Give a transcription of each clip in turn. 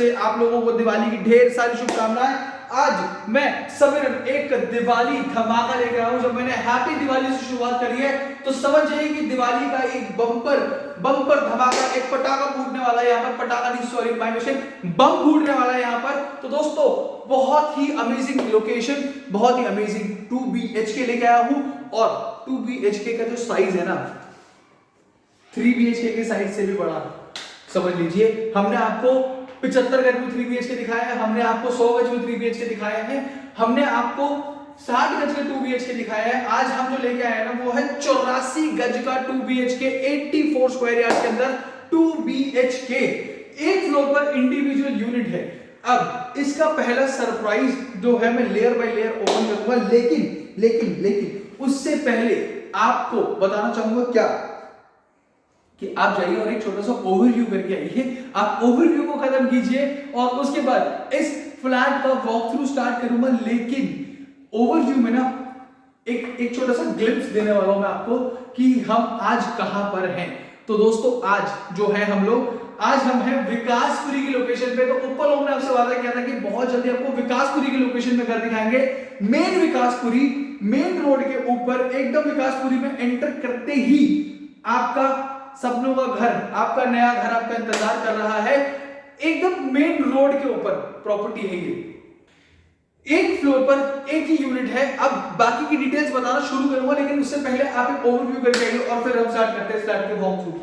से आप लोगों को दिवाली की ढेर सारी शुभकामनाएं। आज मैं समीरन एक दिवाली धमाका लेकर आया हूं। जब मैंने हैप्पी दिवाली से शुरुआत करी है तो समझ जाइए कि दिवाली का एक बम्पर धमाका, एक पटाखा फूटने वाला है यहाँ पर। पटाखा नहीं, सॉरी माय मिस्टेक, बम फूटने वाला है यहाँ पर। तो दोस्तों बहुत ही अमेजिंग लोकेशन, बहुत ही अमेजिंग 2 BHK लेके आया हूं। और 2 BHK का जो साइज है ना 3 BHK के साइज से भी बड़ा समझ लीजिए। हमने आपको 75 गज में 3 BHK दिखाया है, हमने आपको 100 गज में 3 BHK दिखाया है, हमने आपको 60 गज में 2 BHK दिखाया है। आज हम जो लेके आए हैं ना वो है 84 गज का 2 BHK 84 स्क्वायर यार्ड के अंदर 2 BHK। एक फ्लोर पर इंडिविजुअल यूनिट है। अब इसका पहला सरप्राइज जो है मैं लेयर बाय लेयर ओपन करूंगा, लेकिन उससे पहले आपको बताना चाहूंगा क्या कि आप जाइए और एक छोटा सा ओवरव्यू करके आइए। आप ओवरव्यू को खत्म कीजिए और उसके बाद इस फ्लैट का वॉक थ्रू स्टार्ट करूंगा। लेकिन ओवरव्यू में ना एक छोटा सा ग्लिम्स देने वाला हूं मैं आपको कि हम आज कहां पर हैं। तो दोस्तों आज जो है हम हैं विकासपुरी की लोकेशन पे। तो ऊपर लोगों ने आपसे वादा किया था कि बहुत जल्दी आपको विकासपुरी की लोकेशन में घर दिखाएंगे। मेन विकासपुरी, मेन रोड के ऊपर एकदम विकासपुरी में एंटर करते ही आपका सपनों का घर, आपका नया घर आपका इंतजार कर रहा है। एकदम मेन रोड के ऊपर प्रॉपर्टी है ये। एक फ्लोर पर एक ही यूनिट है। अब बाकी की डिटेल्स बताना शुरू करूंगा, लेकिन उससे पहले आप एक ओवरव्यू करके आइए और फिर हम स्टार्ट करते हैं फ्लैट के वॉक थ्रू।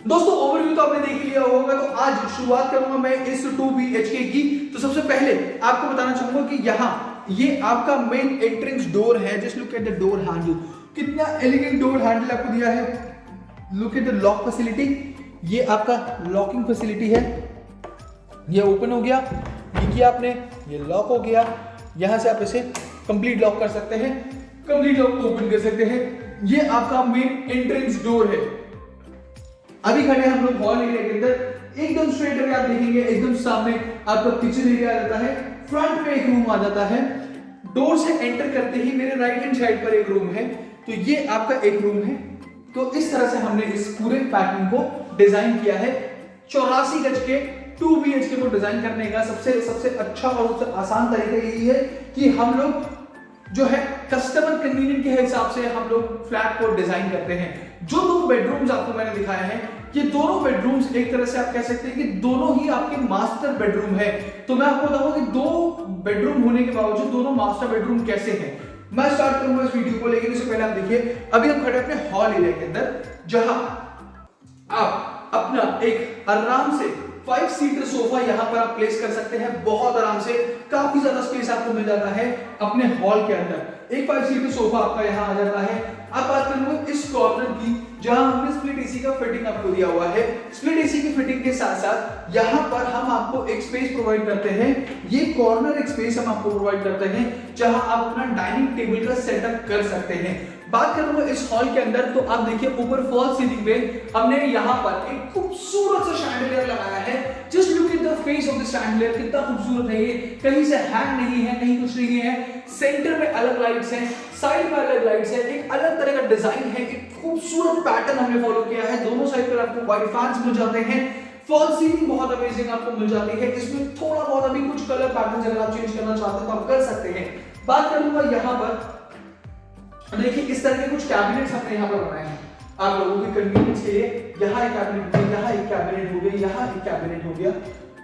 दोस्तों ओवरव्यू तो आपने देख लिया होगा। तो आज शुरुआत करूंगा मैं इस 2 BHK की। तो सबसे पहले आपको बताना चाहूंगा कि यहाँ ये आपका मेन एंट्रेंस डोर है। Just look at the door handle, कितना एलिगेंट डोर हैंडल आपको दिया है। Look at the lock facility, ये आपका लॉकिंग फैसिलिटी है। ये ओपन हो गया, ये किया आपने, ये लॉक हो गया। यहां से आप इसे कंप्लीट लॉक कर सकते हैं, कंप्लीट लॉक ओपन कर सकते हैं। ये आपका मेन एंट्रेंस डोर है। अभी खड़े हैं हम लोग हॉल एरिया के अंदर। एकदम स्ट्रेट अगर आप देखेंगे एकदम सामने आपका किचन एरिया आ जाता है। फ्रंट में एक रूम आ जाता है। डोर से एंटर करते ही मेरे राइट हैंड साइड पर एक रूम है। तो ये आपका एक रूम है। तो इस तरह से हमने इस पूरे पैटर्न को डिजाइन किया है। 84 गज के 2 BHK को डिजाइन करने का सबसे अच्छा और सबसे आसान तरीका यही है कि हम लोग जो है कस्टमर कन्वीनियंट के हिसाब से हम लोग फ्लैट को डिजाइन करते हैं। जो 2 बेडरूम्स आपको मैंने दिखाए हैं, ये दोनों बेडरूम्स एक तरह से आप कह सकते हैं कि दोनों ही आपके मास्टर बेडरूम है। तो मैं आपको बताऊंगा कि 2 बेडरूम होने के बावजूद दोनों मास्टर बेडरूम कैसे हैं। मैं स्टार्ट करूंगा इस वीडियो को, लेकिन इससे पहले आप देखिए अभी हम खड़े अपने हॉल एरिया के अंदर, जहां आप अपना एक आराम से 5 सीटर सोफा यहां पर आप प्लेस कर सकते हैं बहुत आराम से। काफी ज्यादा स्पेस आपको मिल जाता है अपने हॉल के अंदर। एक 5 सीटर सोफा आपका यहां आ जाता है। अब बात करूंगा इस कॉर्नर की, जहां हमने स्प्लिट एसी का फिटिंग आपको दिया हुआ है। स्प्लिट एसी की फिटिंग के साथ साथ यहां पर हम आपको एक स्पेस प्रोवाइड करते हैं। ये कॉर्नर एक स्पेस हम आपको प्रोवाइड करते हैं जहां आप अपना डाइनिंग टेबल का सेटअप कर सकते हैं। बात करूंगा इस हॉल के अंदर, तो आप देखिए ऊपर फॉल सीलिंग पे हमने यहां पर एक खूबसूरत सा शैंडलियर लगाया है। Just look at the face of the chandelier, कितना खूबसूरत है ये। कहीं से हैंग नहीं है, कहीं कुछ नहीं है। सेंटर में अलग लाइट्स हैं, साइड में अलग लाइट्स हैं, एक अलग तरह का डिजाइन है, एक खूबसूरत पैटर्न हमने फॉलो किया है। दोनों साइड पर आपको वाइट फैंस मिल जाते हैं। फॉल सीलिंग बहुत अमेजिंग आपको मिल जाती है। इसमें थोड़ा बहुत अभी कुछ कलर पैटर्न अगर आप चेंज करना चाहते हैं तो आप कर सकते हैं। बात करूंगा यहां पर, देखिए इस तरह के कुछ कैबिनेट्स हमने यहाँ पर बनाए हैं आप लोगों की कन्वीनियंस के लिए। यहाँ एक कैबिनेट हो गया, यहाँ एक कैबिनेट हो गया, यहाँ एक कैबिनेट हो गया,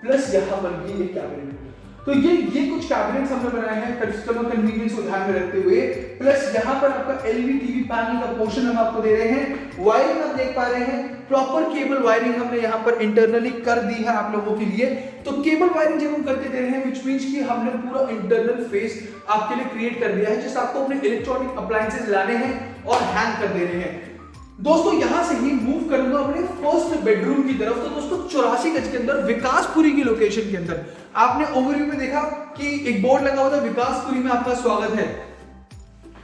प्लस यहाँ पर भी एक कैबिनेट हो गया। तो ये कुछ कैबिनेट्स हमने बनाए हैं कस्टमर कन्वीनियंस को ध्यान में रखते हुए। प्लस यहाँ पर आपका एलईडी टीवी पैनल का पोर्शन हम आपको दे रहे हैं। वायरिंग आप देख पा रहे हैं, प्रॉपर केबल वायरिंग हमने यहाँ पर इंटरनली कर दी है आप लोगों के लिए। तो केबल वायरिंग जब हम करके दे रहे हैं विच मींस कि हमने पूरा इंटरनल फेस आपके लिए क्रिएट कर दिया है, जिससे आपको अपने इलेक्ट्रॉनिक अप्लायंसेस लाने हैं और हैंग कर देने हैं। दोस्तों यहां से ही मूव करूंगा अपने फर्स्ट बेडरूम की तरफ। तो दोस्तों 84 गज के अंदर विकासपुरी की लोकेशन के अंदर आपने ओवरव्यू में देखा कि एक बोर्ड लगा हुआ था विकासपुरी में आपका स्वागत है।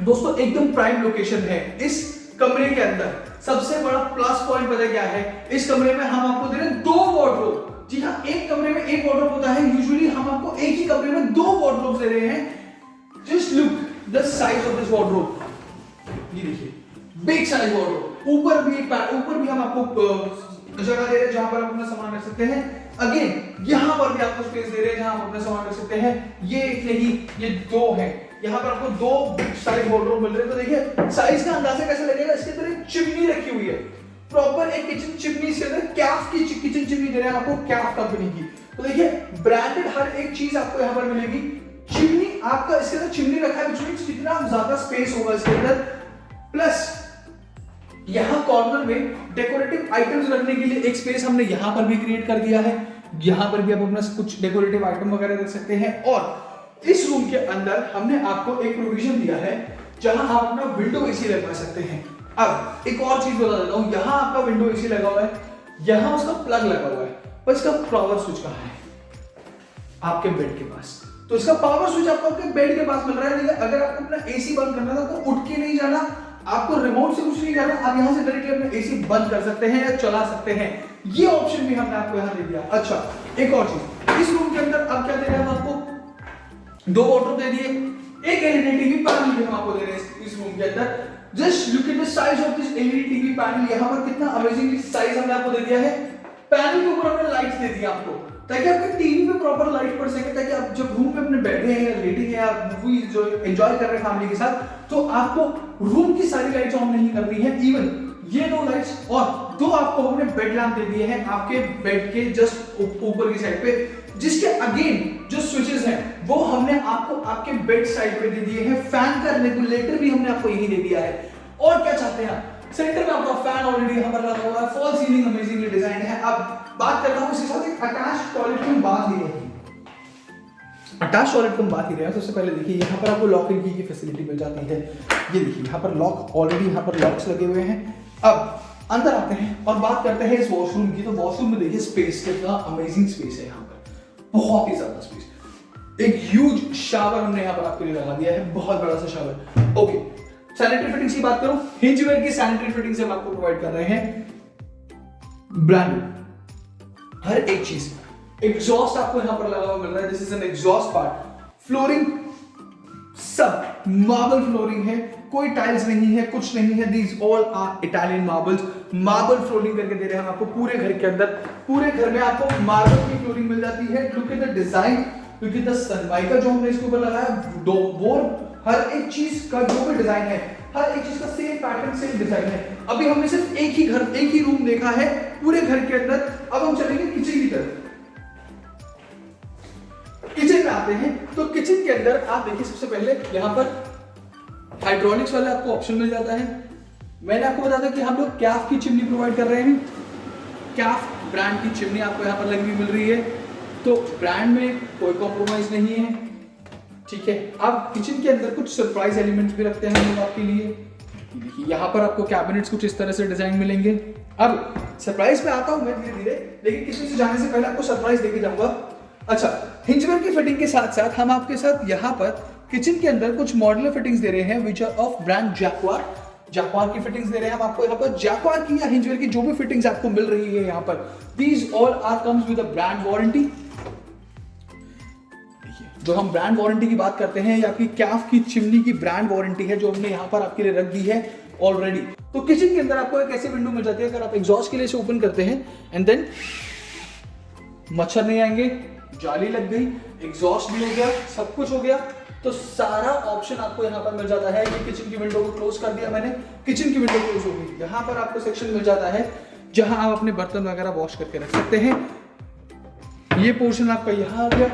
दोस्तों एकदम प्राइम लोकेशन है। इस कमरे के अंदर सबसे बड़ा प्लस पॉइंट पता क्या है, इस कमरे में हम आपको दे रहे हैं 2 वार्डरोब। जी हाँ, एक कमरे में एक वार्डरोब होता है, यूजुअली हम आपको एक ही कमरे में 2 वार्डरोब दे रहे हैं। Just look the size of this wardrobe, ये देखिए बिग साइज वार्डरोब। ऊपर भी हम आपको जगह दे रहे हैं जहां पर आप अपना सामान रख सकते हैं। अगेन यहां पर भी आपको स्पेस दे रहे हैं जहां आप अपना सामान रख सकते हैं। ये एक नहीं, ये 2 है। यहां पर आपको 2 बिग साइज वार्डरोब मिल रहे हैं। तो देखिए साइज का अंदाजा कैसे लगेगा, इसके अंदर एक चिमनी रखी हुई है, प्रॉपर एक किचन चिमनी। इसके अंदर कैफ की किचन चिमनी दे रहे हैं आपको, कैफ कंपनी की। तो देखिए ब्रांडेड हर एक चीज आपको यहां पर मिलेगी। चिमनी आपका इसके अंदर चिमनी रखा है, कितना ज्यादा स्पेस होगा इसके अंदर। प्लस यहां कॉर्नर में डेकोरेटिव आइटम्स रखने के लिए एक स्पेस हमने यहां पर भी क्रिएट कर दिया है। यहां पर भी आप अपना कुछ डेकोरेटिव आइटम वगैरह रख सकते हैं। और इस रूम के अंदर हमने आपको एक प्रोविजन दिया है जहां आप अपना विंडो एसी लगवा सकते हैं। अब एक और चीज बता देता हूं, यहां आपका विंडो एसी लगा हुआ है, यहां उसका प्लग लगा हुआ है, पर इसका पावर स्विच कहां है? आपके बेड के पास। तो इसका पावर स्विच आपको आपके बेड के पास मिल रहा है। अगर आपको अपना एसी बंद करना था तो उठ के नहीं जाना, आपको रिमोट से कुछ नहीं करना, आप यहां से डायरेक्टली अपना एसी बंद कर सकते हैं या चला सकते हैं। ये ऑप्शन भी हमने आपको यहां दे दिया। अच्छा एक और चीज, इस रूम के अंदर अब क्या दे रहे हैं हम आपको? 2 वार्डरोब दे दिए, एक एलईडी टीवी पैनल भी हम आपको दे रहे हैं इस रूम के अंदर। Just look at the size of this LED TV panel. यहां पर कितना अमेजिंग साइज हमने आपको दे दिया है। पैनल के ऊपर हमने लाइट्स दे दी आपको, ताकि आपके टीवी पे प्रॉपर लाइट पड़ सके, ताकि आप जब रूम में अपने बैठे हैं या लेटे हैं या मूवी जो एंजॉय कर रहे हैं फैमिली के साथ, तो आपको रूम की सारी लाइट्स ऑन नहीं करनी है। इवन ये 2 लाइट्स और 2 आपको हमने बेड लैंप दे दिए हैं आपके बेड के जस्ट ऊपर की साइड पे, जिसके अगेन जो स्विचेस हैं वो हमने आपको आपके बेड साइड पे दे दिए हैं। फैन का रेगुलेटर भी हमने आपको यही दे दिया है। और क्या चाहते हैं आप? सेंटर में आपका फैन ऑलरेडी यहां पर लगा हुआ है, फॉल सीलिंग अमेजिंगली डिजाइन है। अब बात करता हूं इसके साथ एक अटैच टॉयलेट की बात ही रही। अटैच टॉयलेट की बात ही रहे हैं। सबसे पहले देखिए यहां पर आपको लॉक इन की फैसिलिटी मिल जाती है। ये देखिए यहां पर लॉक ऑलरेडी यहां पर लॉक्स लगे हुए हैं। अब अंदर आते हैं और बात करते हैं इस वॉशरूम की। तो वॉशरूम में देखिए स्पेस कितना अमेजिंग स्पेस है, यहां पर बहुत ही ज्यादा स्पेस। एक ह्यूज शावर हमने यहां पर आपके लिए लगा दिया है, बहुत बड़ा सा शावर। ओके, सैनिटरी फिटिंग्स की बात करूं, हिंजवेयर की सैनिटरी फिटिंग्स हम आपको प्रोवाइड कर रहे हैं। ब्रांडेड हर एक चीज। एग्जॉस्ट आपको यहां पर लगा हुआ मिल रहा है, this is an exhaust part. Flooring सब मार्बल फ्लोरिंग है, कोई टाइल्स नहीं है, कुछ नहीं है। These all are Italian marbles. Marble flooring करके दे रहे हैं हम आपको पूरे घर के अंदर। पूरे घर में आपको मार्बल की फ्लोरिंग मिल जाती है। Look at the design, look at the Sunmica जो हमने इसके ऊपर लगाया। डोर हर एक चीज का जो भी डिजाइन है, हर एक चीज का सेम पैटर्न, सेम डिजाइन है। अभी हमने सिर्फ एक ही घर, एक ही रूम देखा है पूरे घर के अंदर। अब हम चलेंगे किचन की तरफ। किचन में आते हैं तो किचन के अंदर आप देखिए सबसे पहले यहाँ पर हाइड्रोलिक्स वाला आपको ऑप्शन मिल जाता है। मैंने आपको बताया था कि हम लोग कैफ की चिमनी प्रोवाइड कर रहे हैं। कैफ ब्रांड की चिमनी आपको यहाँ पर लगी हुई मिल रही है, तो ब्रांड में कोई कॉम्प्रोमाइज नहीं है। ठीक है, अब किचन के अंदर कुछ सरप्राइज एलिमेंट्स भी रखते हैं हम लोग आपके लिए। देखिए यहाँ पर आपको कैबिनेट्स कुछ इस तरह से डिजाइन मिलेंगे। अब सरप्राइज पे आता हूं मैं धीरे धीरे, लेकिन किचन से जाने से पहले आपको सरप्राइज देके जाऊंगा। अच्छा, हिंजवेयर की फिटिंग के साथ साथ हम आपके साथ यहाँ पर किचन के अंदर कुछ मॉड्यूलर फिटिंग्स दे रहे हैं which are of brand Jaquar. Jaquar की फिटिंग्स दे रहे हैं हम आपको यहाँ पर। जैक्वार की या हिंजवेयर की जो भी फिटिंग्स आपको मिल रही है यहाँ पर, these all are comes with a brand warranty. जो हम ब्रांड वारंटी की बात करते हैं, या आपकी कैफ की चिमनी की ब्रांड वारंटी है जो हमने यहाँ पर आपके लिए रख दी है ऑलरेडी। तो किचन के अंदर आपको एक ऐसी विंडो मिल जाती है, अगर आप एग्जॉस्ट के लिए इसे ओपन करते हैं एंड देन मच्छर नहीं आएंगे, जाली लग गई, एग्जॉस्ट भी हो गया, सब कुछ हो गया, तो सारा ऑप्शन आपको यहाँ पर मिल जाता है। ये किचन की विंडो को क्लोज कर दिया मैंने, किचन की विंडो क्लोज हो गई। यहाँ पर आपको सेक्शन मिल जाता है जहां आप अपने बर्तन वगैरह वॉश करके रख सकते हैं। ये पोर्शन आपका यहाँ आ गया।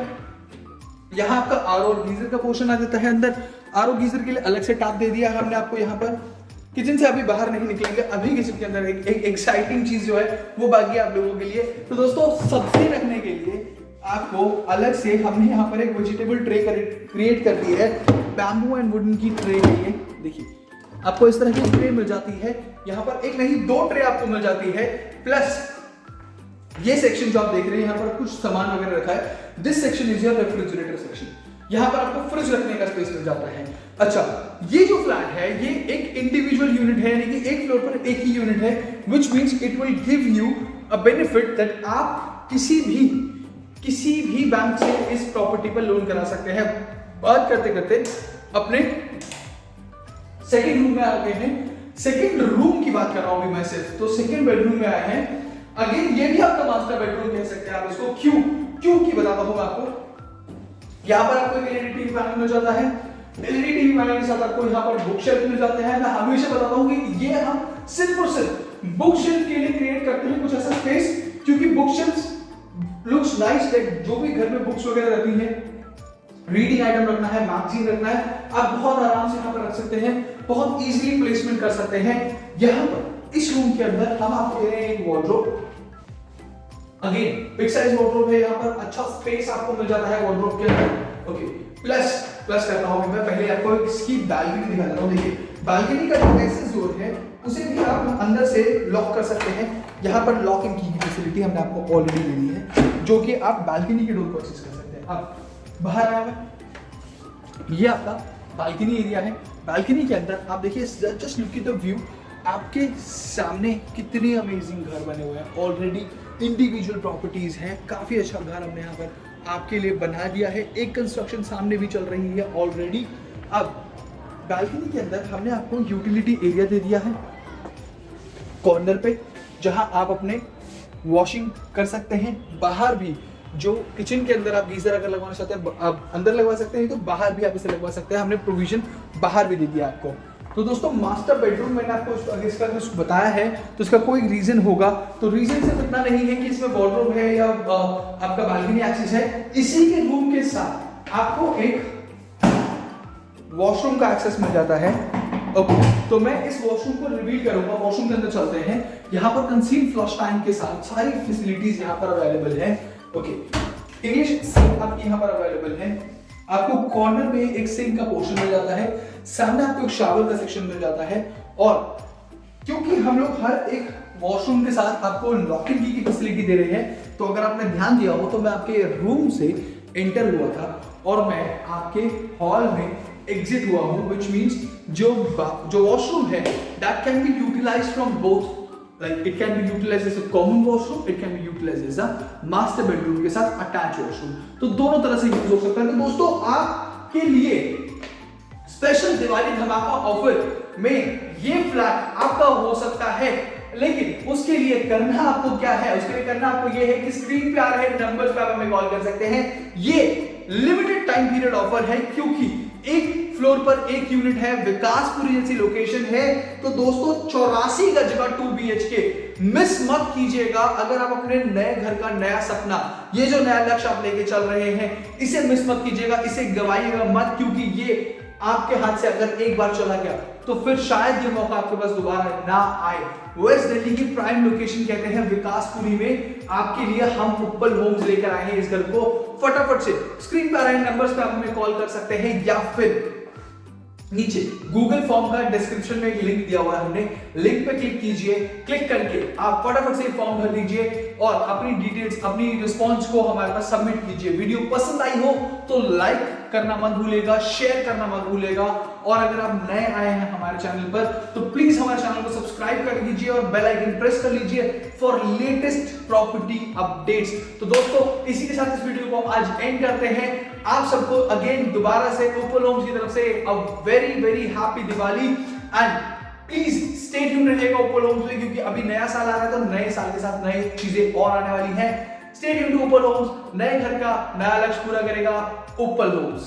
यहाँ आपका आर और गीजर का पोर्शन आ जाता है अंदर। आर और गीजर के लिए अलग से टैप दे दिया है हमने आपको यहाँ पर। किचन से अभी बाहर नहीं निकलेंगे, अभी किचन के अंदर एक एक्साइटिंग चीज जो है वो बाकी आप लोगों के लिए। तो दोस्तों सब्जी रखने के लिए आपको अलग से हमने यहाँ पर एक वेजिटेबल ट्रे क्रिएट कर दी है, बैम्बू एंड वुडन की ट्रे है ये। देखिए आपको इस तरह की ट्रे मिल जाती है, यहाँ पर एक नहीं 2 ट्रे आपको मिल जाती है। प्लस ये सेक्शन जो आप देख रहे हैं यहाँ पर कुछ सामान वगैरह रखा है, this section is your refrigerator section. यहाँ पर आपको फ्रिज रखने का स्पेस मिल जाता है। अच्छा, ये जो फ्लैट है ये एक इंडिविजुअल यूनिट है, यानी कि एक फ्लोर पर एक ही यूनिट है, which means it will give you a benefit that आप किसी भी बैंक से इस प्रॉपर्टी पर लोन करा सकते हैं। बात करते करते अपने सेकंड रूम में आ गए हैं। सेकंड रूम की बात कर रहा हूं अभी मैं सिर्फ, तो सेकंड बेडरूम में आए हैं। अगेन ये भी आपका मास्टर बेडरूम कह सकते हैं आप इसको। क्यों की बताता हूं मैं आपको। यहाँ पर आपको एक एलईडी टीवी पैनल मिल जाता है, एलईडी टीवी पैनल के साथ आपको यहाँ पर बुक शेल्फ मिल जाते हैं। मैं हमेशा बताता हूँ कि ये हम सिर्फ और सिर्फ बुक शेल्फ के लिए क्रिएट करते हैं कुछ ऐसा स्पेस, क्योंकि book shelf looks nice, like जो भी घर में बुक्स वगैरह रखनी है, रीडिंग आइटम रखना है, मैगजीन रखना है, आप बहुत आराम से यहाँ पर रख सकते हैं, बहुत इजीली प्लेसमेंट कर सकते हैं। यहाँ पर इस रूम के अंदर हम आपको दे रहे हैं एक wardrobe. Again big size wardrobe है, यहाँ पर अच्छा स्पेस आपको मिल जाता है वार्डरोब के अंदर। ओके, प्लस करता हूँ मैं पहले आपको इसकी बालकनी दिखा देता हूँ। देखिए बालकनी का जो एक्सेस डोर है उसे भी आप अंदर से लॉक कर सकते हैं। यहाँ पर लॉक एंड की फैसिलिटी हमने आपको ऑलरेडी दे दी है, जो कि आप बालकनी के डोर को एक्सेस कर सकते हैं। अब बाहर आया मैं, ये आपका बालकनी एरिया है। बालकनी के अंदर आप देखिए, just look at the view, आपके सामने कितने अमेजिंग घर बने हुए हैं। ऑलरेडी इंडिविजुअल प्रॉपर्टीज हैं, काफी अच्छा घर हमने यहाँ पर आपके लिए बना दिया है। एक कंस्ट्रक्शन सामने भी चल रही है ऑलरेडी। अब बालकनी के अंदर हमने आपको यूटिलिटी एरिया दे दिया है कॉर्नर पे, जहां आप अपने वॉशिंग कर सकते हैं। बाहर भी जो किचन के अंदर आप गीजर अगर लगवाना चाहते हैं आप अंदर लगवा सकते हैं, तो बाहर भी आप इसे लगवा सकते हैं। हमने प्रोविजन बाहर भी दे दिया आपको। तो दोस्तों मास्टर बेडरूम मैंने आपको इसका कुछ बताया है, तो इसका कोई रीजन होगा, तो रीजन सिर्फ इतना नहीं है कि इसमें वार्डरोब है या आपका बालकनी एक्सेस है। इसी के रूम के साथ आपको एक वॉशरूम का एक्सेस मिल जाता है। ओके, तो मैं इस वॉशरूम को रिवील करूंगा। वॉशरूम के अंदर चलते हैं। यहाँ पर कंसील फ्लश टैंक के साथ सारी फैसिलिटीज यहाँ पर अवेलेबल है। ओके, इंग्लिश सिंक आपकी यहाँ पर अवेलेबल है। आपको कॉर्नर में एक सिंक का पोर्शन मिल जाता है, सामने आपको एक शावर का सेक्शन मिल जाता है। और क्योंकि हम लोग हर एक वॉशरूम के साथ आपको लॉक एंड की फैसिलिटी दे रहे हैं, तो अगर आपने ध्यान दिया हो तो मैं आपके रूम से एंटर हुआ था और मैं आपके हॉल में एग्जिट हुआ हूं, व्हिच मींस जो वॉशरूम है that can be utilised from both, like it can be utilized as a common washroom, it can be utilized as a master bedroom के साथ attached washroom, तो दोनों तरह से यूज हो सकता है। तो दोस्तों आपके लिए स्पेशल दिवाली धमाका ऑफर में ये फ्लैट आपका हो सकता है, लेकिन उसके लिए करना आपको क्या है, उसके लिए करना आपको ये है कि स्क्रीन पे आ रहे नंबर्स पे आप हमें कॉल कर सकते हैं। ये लिमिटेड टाइम पीरियड ऑफर है, क्योंकि एक फ्लोर पर एक यूनिट है, विकासपुरी जैसी लोकेशन है। तो दोस्तों 84 गज का 2 BHK मिस मत कीजिएगा। अगर आप अपने नए घर का नया सपना, ये जो नया लक्ष्य आप लेके चल रहे हैं, इसे मिस मत कीजिएगा, इसे गवाइएगा मत, क्योंकि ये आपके हाथ से अगर एक बार चला गया तो फिर शायद ये मौका आपके पास दोबारा ना आए। वेस्ट दिल्ली की प्राइम लोकेशन कहते हैं विकासपुरी में, आपके लिए हम उप्पल होम्स लेकर आए हैं इस घर को। फटाफट से स्क्रीन पर आ रहे नंबर्स पे आप हमें कॉल कर सकते हैं, या फिर नीचे गूगल फॉर्म का डिस्क्रिप्शन में एक लिंक दिया हुआ है, हमने लिंक पे क्लिक कीजिए। क्लिक करके आप फटाफट से फॉर्म भर दीजिए और अपनी डिटेल्स, अपनी रिस्पॉन्स को हमारे पास सबमिट कीजिए। वीडियो पसंद आई हो तो लाइक करना मत भूलेगा, शेयर करना मत भूलेगा, और अगर आप नए आए हैं हमारे चैनल पर तो प्लीज हमारे चैनल को सब्सक्राइब कर लीजिए और बेल आइकन प्रेस कर लीजिए फॉर लेटेस्ट प्रॉपर्टी अपडेट्स। तो दोस्तों इसी के साथ इस वीडियो को आज एंड करते हैं। आप सबको अगेन दोबारा से उप्पल होम्स की तरफ से a very very happy Diwali, and please stay tune रहिएगा उप्पल होम्स में, क्योंकि अभी नया साल आ रहा है तो नए साल के साथ नई चीजें और आने वाली हैं। Stay tune to Uppal Homes, नए घर का नया लक्ष्य पूरा करेगा उप्पल होम्स।